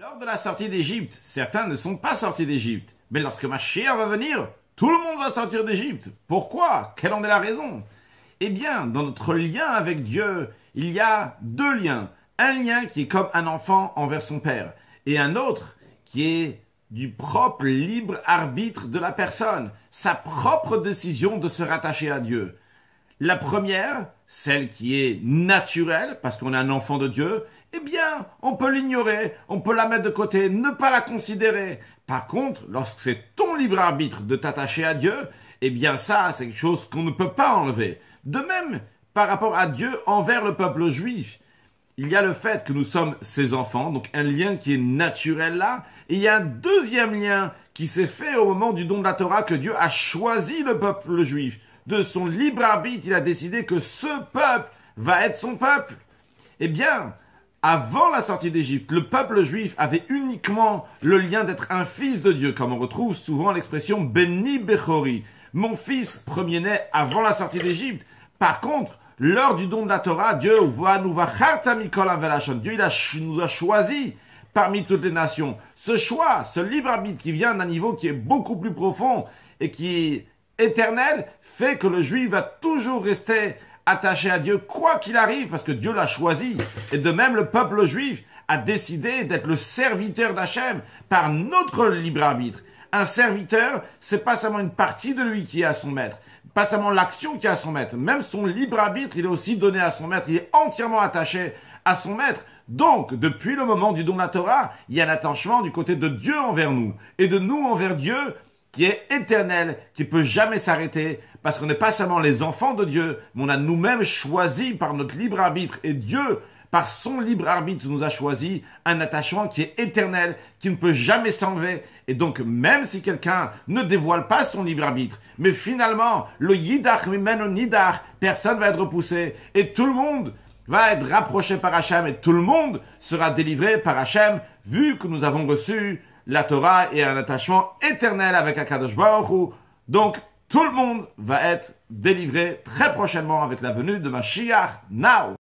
Lors de la sortie d'Égypte, certains ne sont pas sortis d'Égypte. Mais lorsque Mashiach va venir, tout le monde va sortir d'Égypte. Pourquoi? Quelle en est la raison? Eh bien, dans notre lien avec Dieu, il y a deux liens. Un lien qui est comme un enfant envers son père, et un autre qui est du propre libre arbitre de la personne, sa propre décision de se rattacher à Dieu. La première, celle qui est naturelle, parce qu'on est un enfant de Dieu, eh bien, on peut l'ignorer, on peut la mettre de côté, ne pas la considérer. Par contre, lorsque c'est ton libre arbitre de t'attacher à Dieu, eh bien ça, c'est quelque chose qu'on ne peut pas enlever. De même, par rapport à Dieu envers le peuple juif, il y a le fait que nous sommes ses enfants, donc un lien qui est naturel là, et il y a un deuxième lien qui s'est fait au moment du don de la Torah, que Dieu a choisi le peuple juif. De son libre arbitre, il a décidé que ce peuple va être son peuple. Eh bien, avant la sortie d'Égypte, le peuple juif avait uniquement le lien d'être un fils de Dieu, comme on retrouve souvent l'expression « Beni Bechori », mon fils premier-né avant la sortie d'Égypte. Par contre, lors du don de la Torah, Dieu nous a choisis parmi toutes les nations. Ce choix, ce libre arbitre qui vient d'un niveau qui est beaucoup plus profond et qui est éternel, fait que le juif va toujours rester attaché à Dieu, quoi qu'il arrive, parce que Dieu l'a choisi. Et de même, le peuple juif a décidé d'être le serviteur d'Hachem par notre libre arbitre. Un serviteur, c'est pas seulement une partie de lui qui est à son maître, pas seulement l'action qui est à son maître, même son libre arbitre, il est aussi donné à son maître, il est entièrement attaché à son maître. Donc, depuis le moment du don de la Torah, il y a un attachement du côté de Dieu envers nous, et de nous envers Dieu, qui est éternel, qui peut jamais s'arrêter, parce qu'on n'est pas seulement les enfants de Dieu, mais on a nous-mêmes choisi par notre libre arbitre, et Dieu, par son libre arbitre, nous a choisi un attachement qui est éternel, qui ne peut jamais s'enlever. Et donc, même si quelqu'un ne dévoile pas son libre arbitre, mais finalement, le yidach mimenu nidach, personne va être repoussé, et tout le monde va être rapproché par Hachem, et tout le monde sera délivré par Hachem, vu que nous avons reçu la Torah et un attachement éternel avec Akadosh Baruch Hu. Donc, tout le monde va être délivré très prochainement avec la venue de Mashiach. Now!